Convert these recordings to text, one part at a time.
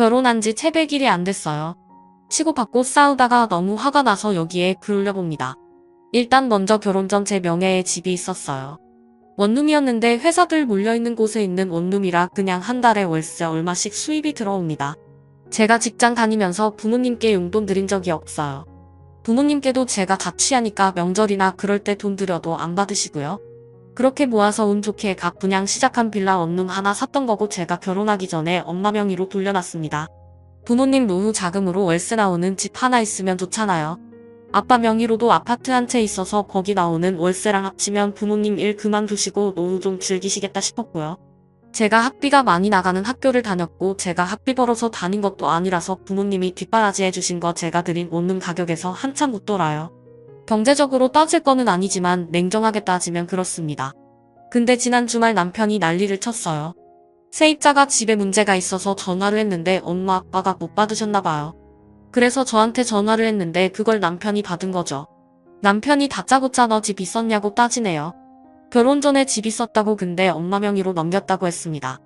결혼한 지 채 100일이 안 됐어요. 치고받고 싸우다가 너무 화가 나서 여기에 글 올려봅니다. 일단 먼저 결혼 전 제 명예의 집이 있었어요. 원룸이었는데 회사들 몰려있는 곳에 있는 원룸이라 그냥 한 달에 월세 얼마씩 수입이 들어옵니다. 제가 직장 다니면서 부모님께 용돈 드린 적이 없어요. 부모님께도 제가 자취하니까 명절이나 그럴 때 돈 드려도 안 받으시고요. 그렇게 모아서 운 좋게 각 분양 시작한 빌라 원룸 하나 샀던 거고 제가 결혼하기 전에 엄마 명의로 돌려놨습니다. 부모님 노후 자금으로 월세 나오는 집 하나 있으면 좋잖아요. 아빠 명의로도 아파트 한 채 있어서 거기 나오는 월세랑 합치면 부모님 일 그만두시고 노후 좀 즐기시겠다 싶었고요. 제가 학비가 많이 나가는 학교를 다녔고 제가 학비 벌어서 다닌 것도 아니라서 부모님이 뒷바라지 해주신 거 제가 드린 원룸 가격에서 한참 웃돌아요. 경제적으로 따질 거는 아니지만 냉정하게 따지면 그렇습니다. 근데 지난 주말 남편이 난리를 쳤어요. 세입자가 집에 문제가 있어서 전화를 했는데 엄마 아빠가 못 받으셨나봐요. 그래서 저한테 전화를 했는데 그걸 남편이 받은 거죠. 남편이 다짜고짜 너 집 있었냐고 따지네요. 결혼 전에 집 있었다고 근데 엄마 명의로 넘겼다고 했습니다.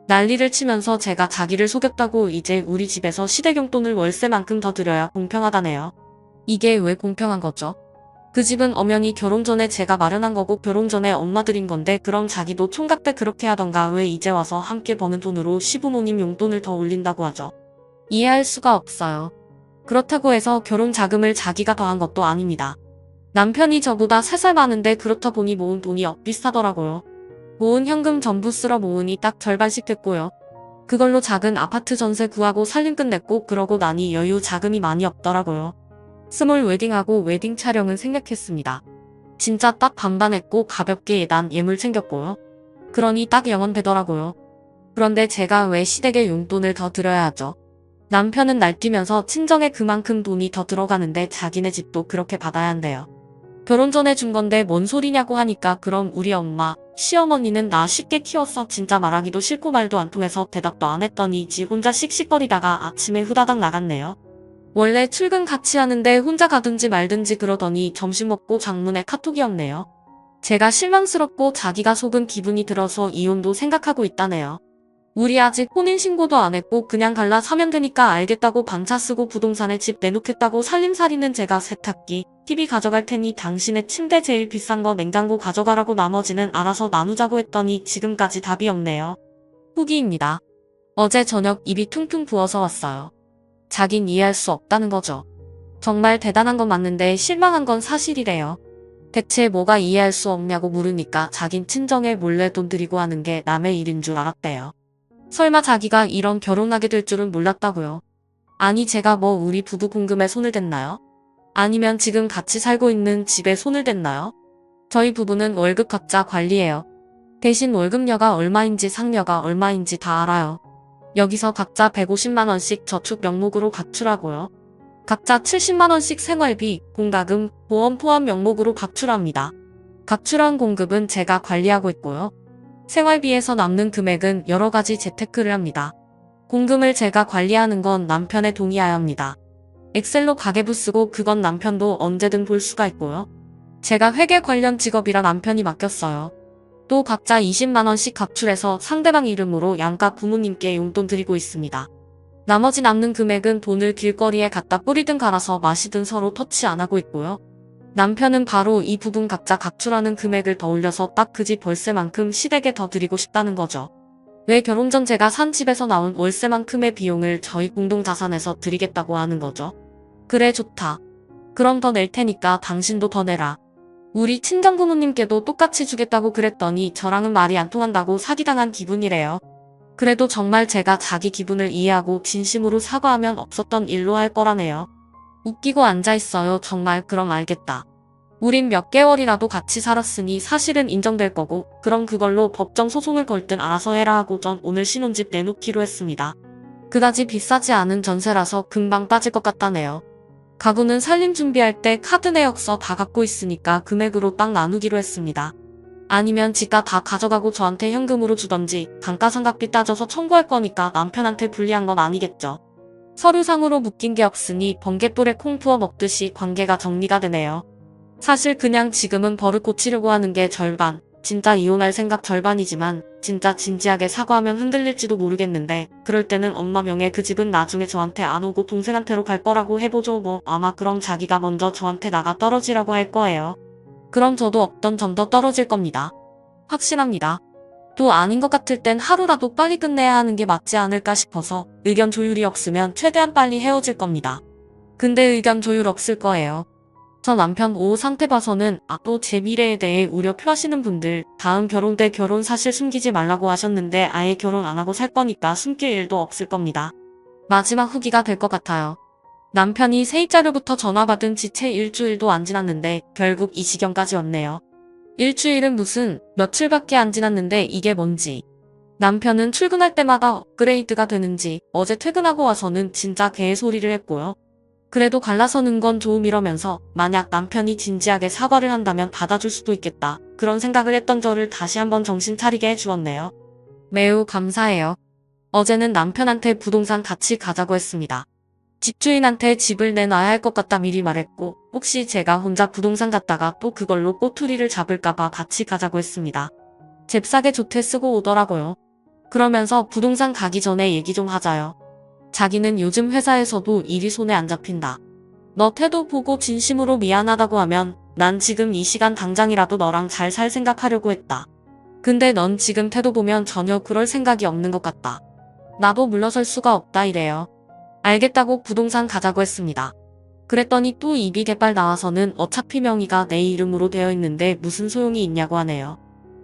난리를 치면서 제가 자기를 속였다고 이제 우리 집에서 시댁용돈을 월세만큼 더 드려야 공평하다네요. 이게 왜 공평한 거죠? 그 집은 엄연히 결혼 전에 제가 마련한 거고 결혼 전에 엄마 드린 건데 그럼 자기도 총각 때 그렇게 하던가 왜 이제 와서 함께 버는 돈으로 시부모님 용돈을 더 올린다고 하죠. 이해할 수가 없어요. 그렇다고 해서 결혼 자금을 자기가 더한 것도 아닙니다. 남편이 저보다 3살 많은데 그렇다 보니 모은 돈이 엇비슷하더라고요. 모은 현금 전부 쓸어 모으니 딱 절반씩 됐고요. 그걸로 작은 아파트 전세 구하고 살림 끝냈고 그러고 나니 여유 자금이 많이 없더라고요. 스몰 웨딩하고 웨딩 촬영은 생략했습니다. 진짜 딱 반반했고 가볍게 예단 예물 챙겼고요. 그러니 딱 0원 되더라고요. 그런데 제가 왜 시댁에 용돈을 더 드려야 하죠? 남편은 날뛰면서 친정에 그만큼 돈이 더 들어가는데 자기네 집도 그렇게 받아야 한대요. 결혼 전에 준 건데 뭔 소리냐고 하니까 그럼 우리 엄마, 시어머니는 나 쉽게 키웠어 진짜 말하기도 싫고 말도 안 통해서 대답도 안 했더니 지 혼자 씩씩거리다가 아침에 후다닥 나갔네요. 원래 출근 같이 하는데 혼자 가든지 말든지 그러더니 점심 먹고 장문에 카톡이 왔네요. 제가 실망스럽고 자기가 속은 기분이 들어서 이혼도 생각하고 있다네요. 우리 아직 혼인신고도 안 했고 그냥 갈라 사면 되니까 알겠다고 반차 쓰고 부동산에 집 내놓겠다고 살림살이는 제가 세탁기, TV 가져갈 테니 당신의 침대 제일 비싼 거 냉장고 가져가라고 나머지는 알아서 나누자고 했더니 지금까지 답이 없네요. 후기입니다. 어제 저녁 입이 퉁퉁 부어서 왔어요. 자긴 이해할 수 없다는 거죠. 정말 대단한 건 맞는데 실망한 건 사실이래요. 대체 뭐가 이해할 수 없냐고 물으니까 자긴 친정에 몰래 돈 들이고 하는 게 남의 일인 줄 알았대요. 설마 자기가 이런 결혼하게 될 줄은 몰랐다고요. 아니 제가 뭐 우리 부부 공금에 손을 댔나요? 아니면 지금 같이 살고 있는 집에 손을 댔나요? 저희 부부는 월급 각자 관리해요. 대신 월급녀가 얼마인지 상여가 얼마인지 다 알아요. 여기서 각자 150만원씩 저축 명목으로 각출하고요. 각자 70만원씩 생활비, 공과금, 보험 포함 명목으로 각출합니다. 각출한 공급은 제가 관리하고 있고요. 생활비에서 남는 금액은 여러가지 재테크를 합니다. 공금을 제가 관리하는 건 남편의 동의해야 합니다. 엑셀로 가계부 쓰고 그건 남편도 언제든 볼 수가 있고요. 제가 회계 관련 직업이라 남편이 맡겼어요. 또 각자 20만원씩 각출해서 상대방 이름으로 양가 부모님께 용돈 드리고 있습니다. 나머지 남는 금액은 돈을 길거리에 갖다 뿌리든 갈아서 마시든 서로 터치 안 하고 있고요. 남편은 바로 이 부분 각자 각출하는 금액을 더 올려서 딱 그 집 월세만큼 시댁에 더 드리고 싶다는 거죠. 왜 결혼 전 제가 산 집에서 나온 월세만큼의 비용을 저희 공동자산에서 드리겠다고 하는 거죠? 그래 좋다. 그럼 더 낼 테니까 당신도 더 내라. 우리 친정부모님께도 똑같이 주겠다고 그랬더니 저랑은 말이 안 통한다고 사기당한 기분이래요. 그래도 정말 제가 자기 기분을 이해하고 진심으로 사과하면 없었던 일로 할 거라네요. 웃기고 앉아있어요. 정말 그럼 알겠다. 우린 몇 개월이라도 같이 살았으니 사실은 인정될 거고 그럼 그걸로 법정 소송을 걸 든 알아서 해라 하고 전 오늘 신혼집 내놓기로 했습니다. 그다지 비싸지 않은 전세라서 금방 빠질 것 같다네요. 가구는 살림 준비할 때 카드 내역서 다 갖고 있으니까 금액으로 딱 나누기로 했습니다. 아니면 지가 다 가져가고 저한테 현금으로 주던지 감가상각비 따져서 청구할 거니까 남편한테 불리한 건 아니겠죠. 서류상으로 묶인 게 없으니 번갯불에 콩 부어 먹듯이 관계가 정리가 되네요. 사실 그냥 지금은 버릇 고치려고 하는 게 절반, 진짜 이혼할 생각 절반이지만 진짜 진지하게 사과하면 흔들릴지도 모르겠는데 그럴 때는 엄마 명예 그 집은 나중에 저한테 안 오고 동생한테로 갈 거라고 해보죠. 뭐 아마 그럼 자기가 먼저 저한테 나가 떨어지라고 할 거예요. 그럼 저도 없던 점더 떨어질 겁니다. 확신합니다. 또 아닌 것 같을 땐 하루라도 빨리 끝내야 하는 게 맞지 않을까 싶어서 의견 조율이 없으면 최대한 빨리 헤어질 겁니다. 근데 의견 조율 없을 거예요. 저 남편 오후 상태 봐서는 또 제 미래에 대해 우려 표하시는 분들 다음 결혼 때 결혼 사실 숨기지 말라고 하셨는데 아예 결혼 안 하고 살 거니까 숨길 일도 없을 겁니다. 마지막 후기가 될 것 같아요. 남편이 세입자로부터 전화 받은 지 채 일주일도 안 지났는데 결국 이 지경까지 왔네요. 일주일은 무슨 며칠밖에 안 지났는데 이게 뭔지. 남편은 출근할 때마다 업그레이드가 되는지 어제 퇴근하고 와서는 진짜 개소리를 했고요. 그래도 갈라서는 건 좋음이라면서 만약 남편이 진지하게 사과를 한다면 받아줄 수도 있겠다. 그런 생각을 했던 저를 다시 한번 정신 차리게 해주었네요. 매우 감사해요. 어제는 남편한테 부동산 같이 가자고 했습니다. 집주인한테 집을 내놔야 할 것 같다 미리 말했고 혹시 제가 혼자 부동산 갔다가 또 그걸로 꼬투리를 잡을까봐 같이 가자고 했습니다. 잽싸게 조퇴 쓰고 오더라고요. 그러면서 부동산 가기 전에 얘기 좀 하자요. 자기는 요즘 회사에서도 일이 손에 안 잡힌다. 너 태도 보고 진심으로 미안하다고 하면 난 지금 이 시간 당장이라도 너랑 잘 살 생각하려고 했다. 근데 넌 지금 태도 보면 전혀 그럴 생각이 없는 것 같다. 나도 물러설 수가 없다 이래요. 알겠다고 부동산 가자고 했습니다. 그랬더니 또 입이 대빨 나와서는 어차피 명의가 내 이름으로 되어 있는데 무슨 소용이 있냐고 하네요.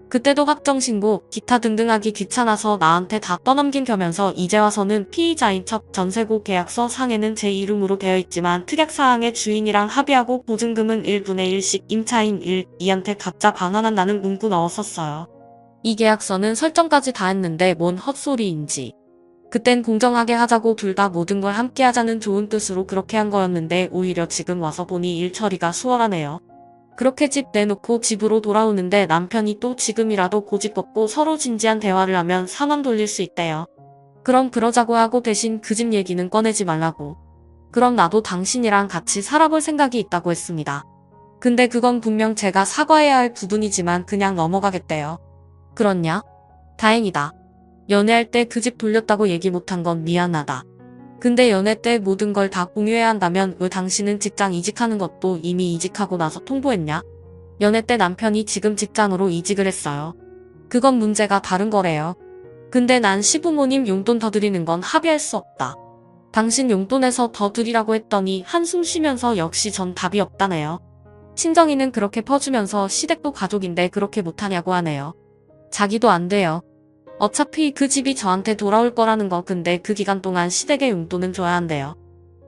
그때도 확정신고 기타 등등 하기 귀찮아서 나한테 다 떠넘긴 겸해서 이제 와서는 피의자인 척 전세고 계약서 상에는 제 이름으로 되어 있지만 특약사항에 주인이랑 합의하고 보증금은 1분의 1씩 임차인 1, 2한테 각자 반 원한다는 문구 넣었었어요. 이 계약서는 설정까지 다 했는데 뭔 헛소리인지. 그땐 공정하게 하자고 둘 다 모든 걸 함께 하자는 좋은 뜻으로 그렇게 한 거였는데 오히려 지금 와서 보니 일 처리가 수월하네요. 그렇게 집 내놓고 집으로 돌아오는데 남편이 또 지금이라도 고집 뻗고 서로 진지한 대화를 하면 상황 돌릴 수 있대요. 그럼 그러자고 하고 대신 그 집 얘기는 꺼내지 말라고. 그럼 나도 당신이랑 같이 살아볼 생각이 있다고 했습니다. 근데 그건 분명 제가 사과해야 할 부분이지만 그냥 넘어가겠대요. 그렇냐? 다행이다. 연애할 때 그 집 돌렸다고 얘기 못한 건 미안하다. 근데 연애 때 모든 걸 다 공유해야 한다면 왜 당신은 직장 이직하는 것도 이미 이직하고 나서 통보했냐? 연애 때 남편이 지금 직장으로 이직을 했어요. 그건 문제가 다른 거래요. 근데 난 시부모님 용돈 더 드리는 건 합의할 수 없다. 당신 용돈에서 더 드리라고 했더니 한숨 쉬면서 역시 전 답이 없다네요. 친정이는 그렇게 퍼주면서 시댁도 가족인데 그렇게 못하냐고 하네요. 자기도 안 돼요. 어차피 그 집이 저한테 돌아올 거라는 거 근데 그 기간 동안 시댁의 용돈은 줘야 한대요.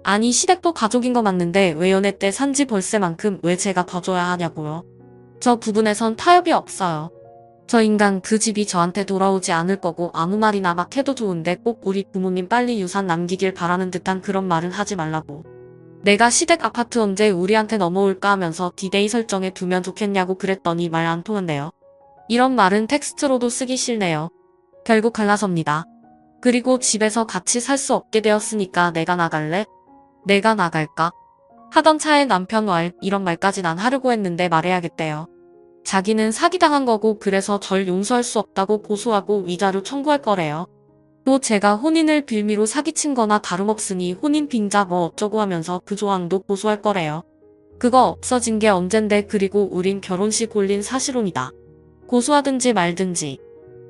아니 시댁도 가족인 거 맞는데 왜 연애 때 산지 벌새만큼 왜 제가 더 줘야 하냐고요. 저 부분에선 타협이 없어요. 저 인간 그 집이 저한테 돌아오지 않을 거고 아무 말이나 막 해도 좋은데 꼭 우리 부모님 빨리 유산 남기길 바라는 듯한 그런 말은 하지 말라고. 내가 시댁 아파트 언제 우리한테 넘어올까 하면서 디데이 설정해 두면 좋겠냐고 그랬더니 말 안 통한대요. 이런 말은 텍스트로도 쓰기 싫네요. 결국 갈라섭니다. 그리고 집에서 같이 살 수 없게 되었으니까 내가 나갈래? 내가 나갈까? 하던 차에 남편 왈 이런 말까지 난 하려고 했는데 말해야겠대요. 자기는 사기당한 거고 그래서 절 용서할 수 없다고 고소하고 위자료 청구할 거래요. 또 제가 혼인을 빌미로 사기친 거나 다름없으니 혼인 빙자 뭐 어쩌고 하면서 그 조항도 고소할 거래요. 그거 없어진 게 언젠데 그리고 우린 결혼식 올린 사실혼이다. 고소하든지 말든지.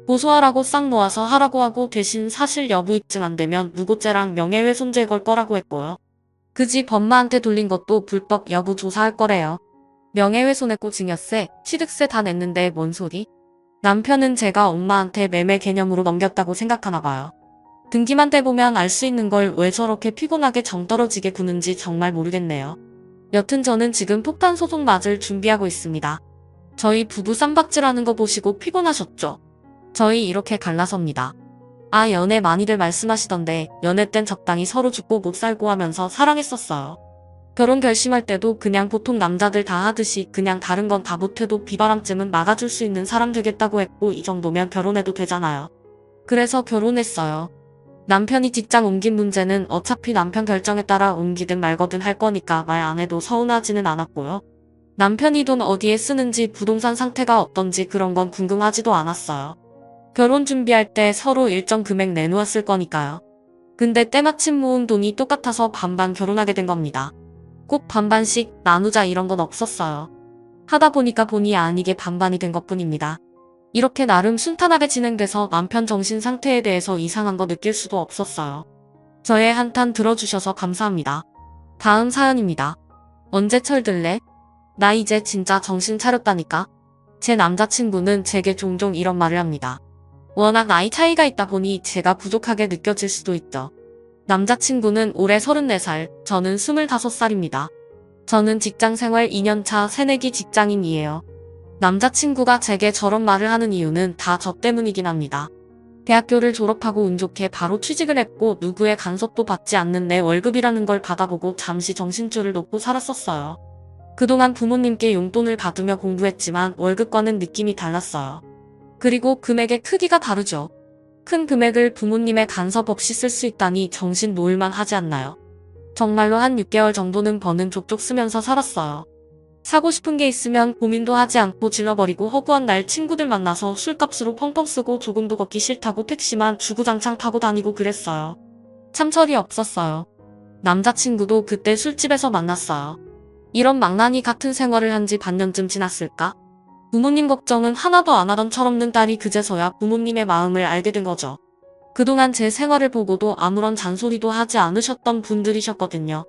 고소하라고 싹 놓아서 하라고 하고 대신 사실 여부 입증 안 되면 무고죄랑 명예훼손죄 걸 거라고 했고요. 그 집 엄마한테 돌린 것도 불법 여부 조사할 거래요. 명예훼손했고 증여세, 취득세 다 냈는데 뭔 소리? 남편은 제가 엄마한테 매매 개념으로 넘겼다고 생각하나 봐요. 등기만 떼보면 알 수 있는 걸 왜 저렇게 피곤하게 정떨어지게 구는지 정말 모르겠네요. 여튼 저는 지금 폭탄 소송 맞을 준비하고 있습니다. 저희 부부 쌈박질하는 거 보시고 피곤하셨죠? 저희 이렇게 갈라섭니다. 연애 많이들 말씀하시던데 연애 땐 적당히 서로 죽고 못 살고 하면서 사랑했었어요. 결혼 결심할 때도 그냥 보통 남자들 다 하듯이 그냥 다른 건 다 못해도 비바람쯤은 막아줄 수 있는 사람 되겠다고 했고 이 정도면 결혼해도 되잖아요. 그래서 결혼했어요. 남편이 직장 옮긴 문제는 어차피 남편 결정에 따라 옮기든 말거든 할 거니까 말 안 해도 서운하지는 않았고요. 남편이 돈 어디에 쓰는지 부동산 상태가 어떤지 그런 건 궁금하지도 않았어요. 결혼 준비할 때 서로 일정 금액 내놓았을 거니까요. 근데 때마침 모은 돈이 똑같아서 반반 결혼하게 된 겁니다. 꼭 반반씩 나누자 이런 건 없었어요. 하다 보니까 본의 아니게 반반이 된 것뿐입니다. 이렇게 나름 순탄하게 진행돼서 남편 정신 상태에 대해서 이상한 거 느낄 수도 없었어요. 저의 한탄 들어주셔서 감사합니다. 다음 사연입니다. 언제 철들래? 나 이제 진짜 정신 차렸다니까. 제 남자친구는 제게 종종 이런 말을 합니다. 워낙 나이 차이가 있다 보니 제가 부족하게 느껴질 수도 있죠. 남자친구는 올해 34살, 저는 25살입니다. 저는 직장생활 2년차 새내기 직장인이에요. 남자친구가 제게 저런 말을 하는 이유는 다 저 때문이긴 합니다. 대학교를 졸업하고 운 좋게 바로 취직을 했고 누구의 간섭도 받지 않는 내 월급이라는 걸 받아보고 잠시 정신줄을 놓고 살았었어요. 그동안 부모님께 용돈을 받으며 공부했지만 월급과는 느낌이 달랐어요. 그리고 금액의 크기가 다르죠. 큰 금액을 부모님의 간섭 없이 쓸 수 있다니 정신 놓을만 하지 않나요? 정말로 한 6개월 정도는 버는 족족 쓰면서 살았어요. 사고 싶은 게 있으면 고민도 하지 않고 질러버리고 허구한 날 친구들 만나서 술값으로 펑펑 쓰고 조금도 걷기 싫다고 택시만 주구장창 타고 다니고 그랬어요. 참 철이 없었어요. 남자친구도 그때 술집에서 만났어요. 이런 망나니 같은 생활을 한 지 반년쯤 지났을까? 부모님 걱정은 하나도 안 하던 철없는 딸이 그제서야 부모님의 마음을 알게 된 거죠. 그동안 제 생활을 보고도 아무런 잔소리도 하지 않으셨던 분들이셨거든요.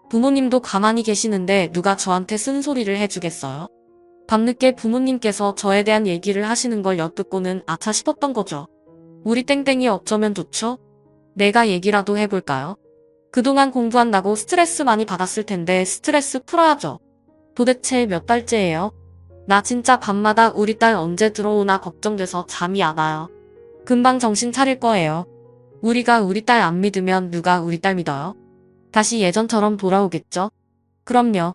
부모님도 가만히 계시는데 누가 저한테 쓴소리를 해주겠어요? 밤늦게 부모님께서 저에 대한 얘기를 하시는 걸 엿듣고는 아차 싶었던 거죠. 우리 땡땡이 어쩌면 좋죠? 내가 얘기라도 해볼까요? 그동안 공부한다고 스트레스 많이 받았을 텐데 스트레스 풀어야죠. 도대체 몇 달째예요? 나 진짜 밤마다 우리 딸 언제 들어오나 걱정돼서 잠이 안 와요. 금방 정신 차릴 거예요. 우리가 우리 딸 안 믿으면 누가 우리 딸 믿어요? 다시 예전처럼 돌아오겠죠? 그럼요.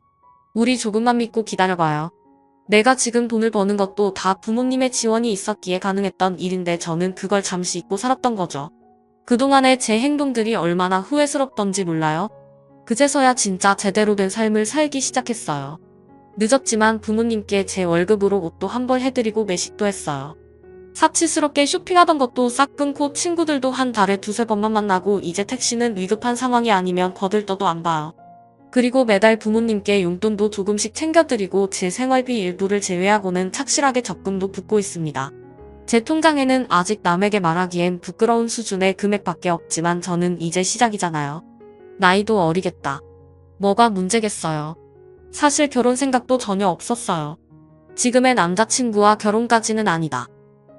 우리 조금만 믿고 기다려봐요. 내가 지금 돈을 버는 것도 다 부모님의 지원이 있었기에 가능했던 일인데 저는 그걸 잠시 잊고 살았던 거죠. 그동안의 제 행동들이 얼마나 후회스럽던지 몰라요? 그제서야 진짜 제대로 된 삶을 살기 시작했어요. 늦었지만 부모님께 제 월급으로 옷도 한 벌 해드리고 매식도 했어요. 사치스럽게 쇼핑하던 것도 싹 끊고 친구들도 한 달에 두세 번만 만나고 이제 택시는 위급한 상황이 아니면 거들떠도 안 봐요. 그리고 매달 부모님께 용돈도 조금씩 챙겨드리고 제 생활비 일부를 제외하고는 착실하게 적금도 붓고 있습니다. 제 통장에는 아직 남에게 말하기엔 부끄러운 수준의 금액밖에 없지만 저는 이제 시작이잖아요. 나이도 어리겠다. 뭐가 문제겠어요. 사실 결혼 생각도 전혀 없었어요. 지금의 남자친구와 결혼까지는 아니다.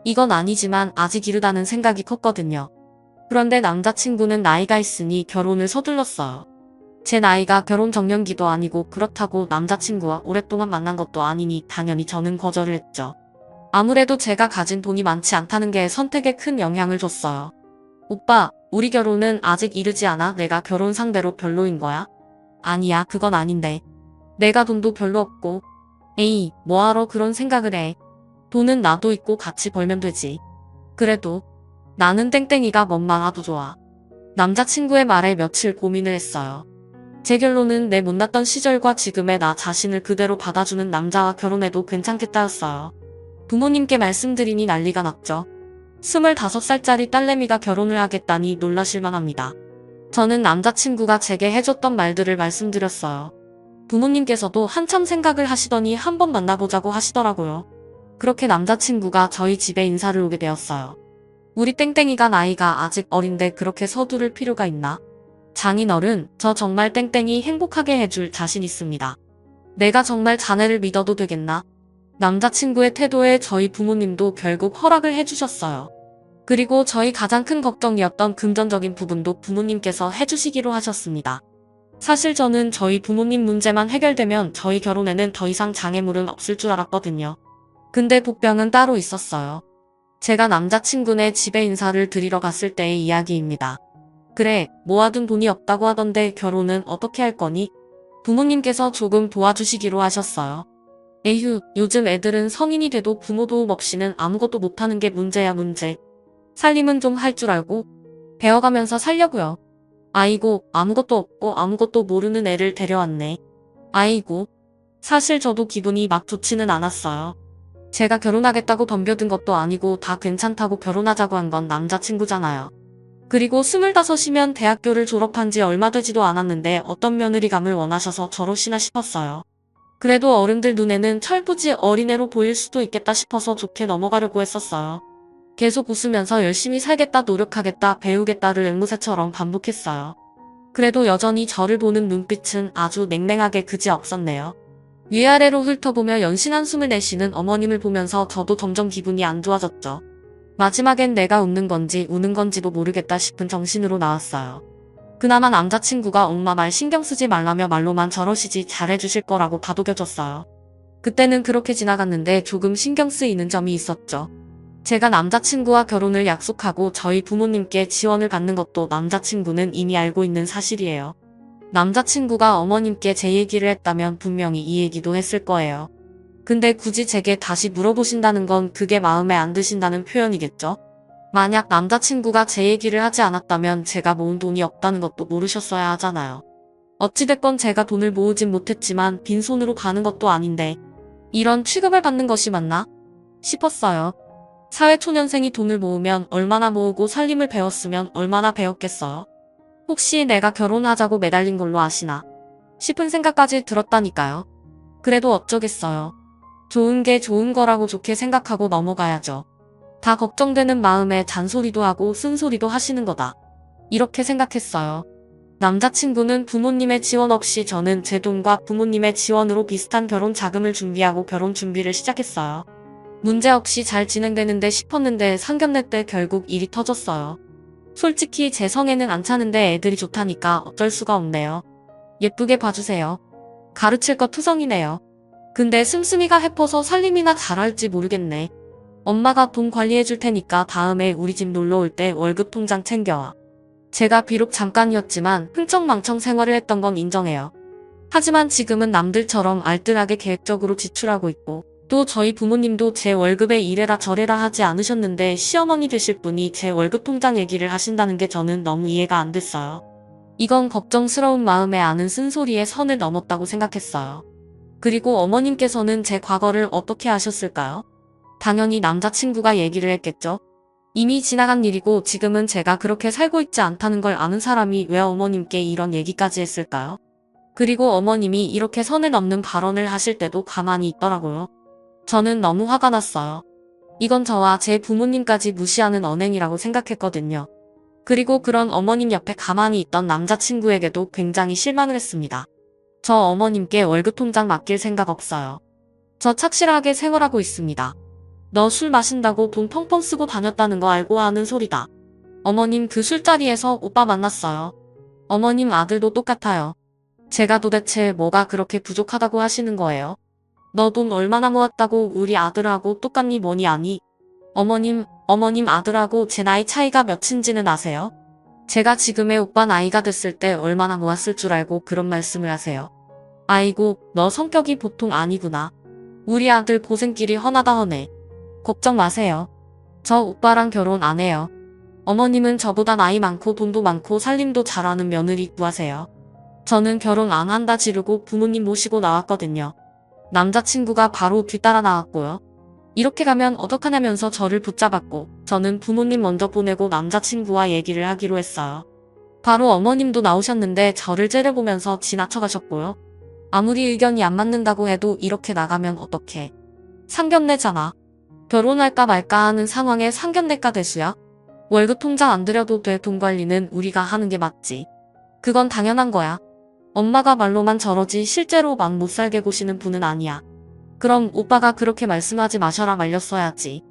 이건 아니지만 아직 이르다는 생각이 컸거든요. 그런데 남자친구는 나이가 있으니 결혼을 서둘렀어요. 제 나이가 결혼 정년기도 아니고 그렇다고 남자친구와 오랫동안 만난 것도 아니니 당연히 저는 거절을 했죠. 아무래도 제가 가진 돈이 많지 않다는 게 선택에 큰 영향을 줬어요. 오빠, 우리 결혼은 아직 이르지 않아? 내가 결혼 상대로 별로인 거야? 아니야, 그건 아닌데. 내가 돈도 별로 없고. 에이, 뭐하러 그런 생각을 해. 돈은 나도 있고 같이 벌면 되지. 그래도 나는 땡땡이가 뭔 많아도 좋아. 남자친구의 말에 며칠 고민을 했어요. 제 결론은 내 못났던 시절과 지금의 나 자신을 그대로 받아주는 남자와 결혼해도 괜찮겠다였어요. 부모님께 말씀드리니 난리가 났죠. 25살짜리 딸내미가 결혼을 하겠다니 놀라실만 합니다. 저는 남자친구가 제게 해줬던 말들을 말씀드렸어요. 부모님께서도 한참 생각을 하시더니 한번 만나보자고 하시더라고요. 그렇게 남자친구가 저희 집에 인사를 오게 되었어요. 우리 땡땡이가 나이가 아직 어린데 그렇게 서두를 필요가 있나? 장인어른, 저 정말 땡땡이 행복하게 해줄 자신 있습니다. 내가 정말 자네를 믿어도 되겠나? 남자친구의 태도에 저희 부모님도 결국 허락을 해주셨어요. 그리고 저희 가장 큰 걱정이었던 금전적인 부분도 부모님께서 해주시기로 하셨습니다. 사실 저는 저희 부모님 문제만 해결되면 저희 결혼에는 더 이상 장애물은 없을 줄 알았거든요. 근데 복병은 따로 있었어요. 제가 남자친구네 집에 인사를 드리러 갔을 때의 이야기입니다. 그래, 모아둔 돈이 없다고 하던데 결혼은 어떻게 할 거니? 부모님께서 조금 도와주시기로 하셨어요. 에휴, 요즘 애들은 성인이 돼도 부모 도움 없이는 아무것도 못하는 게 문제야 문제. 살림은 좀 할 줄 알고 배워가면서 살려고요. 아이고, 아무것도 없고 아무것도 모르는 애를 데려왔네. 아이고, 사실 저도 기분이 막 좋지는 않았어요. 제가 결혼하겠다고 덤벼든 것도 아니고 다 괜찮다고 결혼하자고 한 건 남자친구잖아요. 그리고 25이면 대학교를 졸업한 지 얼마 되지도 않았는데 어떤 며느리감을 원하셔서 저러시나 싶었어요. 그래도 어른들 눈에는 철부지 어린애로 보일 수도 있겠다 싶어서 좋게 넘어가려고 했었어요. 계속 웃으면서 열심히 살겠다, 노력하겠다, 배우겠다를 앵무새처럼 반복했어요. 그래도 여전히 저를 보는 눈빛은 아주 냉랭하게 그지없었네요. 위아래로 훑어보며 연신 한숨을 내쉬는 어머님을 보면서 저도 점점 기분이 안 좋아졌죠. 마지막엔 내가 웃는 건지 우는 건지도 모르겠다 싶은 정신으로 나왔어요. 그나마 남자친구가 엄마 말 신경 쓰지 말라며 말로만 저러시지 잘해주실 거라고 다독여줬어요. 그때는 그렇게 지나갔는데 조금 신경 쓰이는 점이 있었죠. 제가 남자친구와 결혼을 약속하고 저희 부모님께 지원을 받는 것도 남자친구는 이미 알고 있는 사실이에요. 남자친구가 어머님께 제 얘기를 했다면 분명히 이 얘기도 했을 거예요. 근데 굳이 제게 다시 물어보신다는 건 그게 마음에 안 드신다는 표현이겠죠? 만약 남자친구가 제 얘기를 하지 않았다면 제가 모은 돈이 없다는 것도 모르셨어야 하잖아요. 어찌됐건 제가 돈을 모으진 못했지만 빈손으로 가는 것도 아닌데 이런 취급을 받는 것이 맞나? 싶었어요. 사회초년생이 돈을 모으면 얼마나 모으고 살림을 배웠으면 얼마나 배웠겠어요. 혹시 내가 결혼하자고 매달린 걸로 아시나? 싶은 생각까지 들었다니까요. 그래도 어쩌겠어요. 좋은 게 좋은 거라고 좋게 생각하고 넘어가야죠. 다 걱정되는 마음에 잔소리도 하고 쓴소리도 하시는 거다. 이렇게 생각했어요. 남자친구는 부모님의 지원 없이 저는 제 돈과 부모님의 지원으로 비슷한 결혼 자금을 준비하고 결혼 준비를 시작했어요. 문제없이 잘 진행되는데 싶었는데 상견례 때 결국 일이 터졌어요. 솔직히 제 성에는 안 차는데 애들이 좋다니까 어쩔 수가 없네요. 예쁘게 봐주세요. 가르칠 것 투성이네요. 근데 씀씀이가 해퍼서 살림이나 잘할지 모르겠네. 엄마가 돈 관리해줄 테니까 다음에 우리 집 놀러 올 때 월급 통장 챙겨와. 제가 비록 잠깐이었지만 흥청망청 생활을 했던 건 인정해요. 하지만 지금은 남들처럼 알뜰하게 계획적으로 지출하고 있고 또 저희 부모님도 제 월급에 이래라 저래라 하지 않으셨는데 시어머니 되실 분이 제 월급 통장 얘기를 하신다는 게 저는 너무 이해가 안 됐어요. 이건 걱정스러운 마음에 아는 쓴소리에 선을 넘었다고 생각했어요. 그리고 어머님께서는 제 과거를 어떻게 아셨을까요? 당연히 남자친구가 얘기를 했겠죠. 이미 지나간 일이고 지금은 제가 그렇게 살고 있지 않다는 걸 아는 사람이 왜 어머님께 이런 얘기까지 했을까요? 그리고 어머님이 이렇게 선을 넘는 발언을 하실 때도 가만히 있더라고요. 저는 너무 화가 났어요. 이건 저와 제 부모님까지 무시하는 언행이라고 생각했거든요. 그리고 그런 어머님 옆에 가만히 있던 남자친구에게도 굉장히 실망을 했습니다. 저 어머님께 월급 통장 맡길 생각 없어요. 저 착실하게 생활하고 있습니다. 너 술 마신다고 돈 펑펑 쓰고 다녔다는 거 알고 하는 소리다. 어머님 그 술자리에서 오빠 만났어요. 어머님 아들도 똑같아요. 제가 도대체 뭐가 그렇게 부족하다고 하시는 거예요? 너 돈 얼마나 모았다고 우리 아들하고 똑같니 뭐니 아니? 어머님 아들하고 제 나이 차이가 몇인지는 아세요? 제가 지금의 오빠 나이가 됐을 때 얼마나 모았을 줄 알고 그런 말씀을 하세요. 아이고, 너 성격이 보통 아니구나. 우리 아들 고생길이 훤하다 훤해. 걱정 마세요. 저 오빠랑 결혼 안 해요. 어머님은 저보다 나이 많고 돈도 많고 살림도 잘하는 며느리 구하세요. 저는 결혼 안 한다 지르고 부모님 모시고 나왔거든요. 남자친구가 바로 뒤따라 나왔고요. 이렇게 가면 어떡하냐면서 저를 붙잡았고 저는 부모님 먼저 보내고 남자친구와 얘기를 하기로 했어요. 바로 어머님도 나오셨는데 저를 째려보면서 지나쳐 가셨고요. 아무리 의견이 안 맞는다고 해도 이렇게 나가면 어떡해. 상견례잖아. 결혼할까 말까 하는 상황에 상견례가 대수야? 월급 통장 안 들여도 돼. 돈 관리는 우리가 하는 게 맞지. 그건 당연한 거야. 엄마가 말로만 저러지 실제로 막 못 살게 고시는 분은 아니야. 그럼 오빠가 그렇게 말씀하지 마셔라 말렸어야지.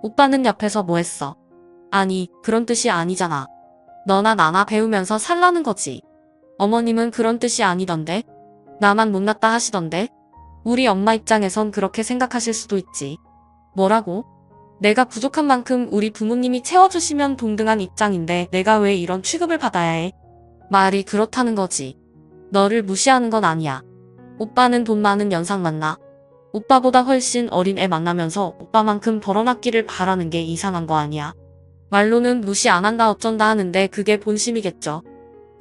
오빠는 옆에서 뭐 했어? 아니, 그런 뜻이 아니잖아. 너나 나나 배우면서 살라는 거지. 어머님은 그런 뜻이 아니던데? 나만 못났다 하시던데? 우리 엄마 입장에선 그렇게 생각하실 수도 있지. 뭐라고? 내가 부족한 만큼 우리 부모님이 채워주시면 동등한 입장인데 내가 왜 이런 취급을 받아야 해? 말이 그렇다는 거지. 너를 무시하는 건 아니야. 오빠는 돈 많은 연상 만나. 오빠보다 훨씬 어린 애 만나면서 오빠만큼 벌어놨기를 바라는 게 이상한 거 아니야. 말로는 무시 안 한다 어쩐다 하는데 그게 본심이겠죠.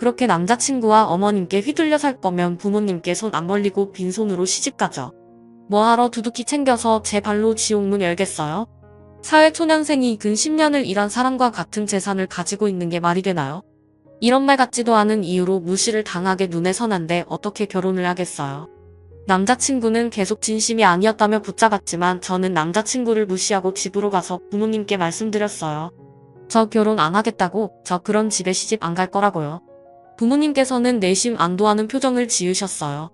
그렇게 남자친구와 어머님께 휘둘려 살 거면 부모님께 손 안 벌리고 빈손으로 시집가죠. 뭐하러 두둑히 챙겨서 제 발로 지옥문 열겠어요? 사회초년생이 근 10년을 일한 사람과 같은 재산을 가지고 있는 게 말이 되나요? 이런 말 같지도 않은 이유로 무시를 당하게 눈에 선한데 어떻게 결혼을 하겠어요? 남자친구는 계속 진심이 아니었다며 붙잡았지만 저는 남자친구를 무시하고 집으로 가서 부모님께 말씀드렸어요. 저 결혼 안 하겠다고, 저 그런 집에 시집 안 갈 거라고요. 부모님께서는 내심 안도하는 표정을 지으셨어요.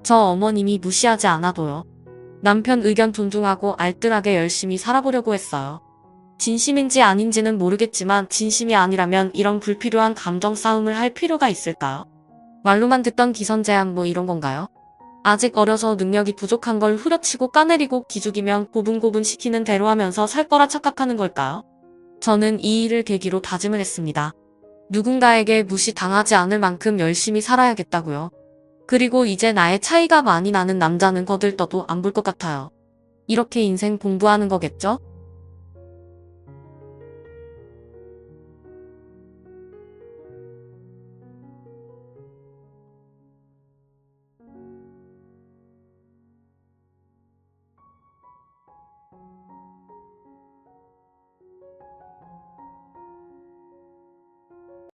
저 어머님이 무시하지 않아도요. 남편 의견 존중하고 알뜰하게 열심히 살아보려고 했어요. 진심인지 아닌지는 모르겠지만 진심이 아니라면 이런 불필요한 감정 싸움을 할 필요가 있을까요? 말로만 듣던 기선제압 뭐 이런 건가요? 아직 어려서 능력이 부족한 걸 후려치고 까내리고 기죽이면 고분고분 시키는 대로 하면서 살 거라 착각하는 걸까요? 저는 이 일을 계기로 다짐을 했습니다. 누군가에게 무시당하지 않을 만큼 열심히 살아야겠다고요. 그리고 이제 나의 차이가 많이 나는 남자는 거들떠도 안 볼 것 같아요. 이렇게 인생 공부하는 거겠죠?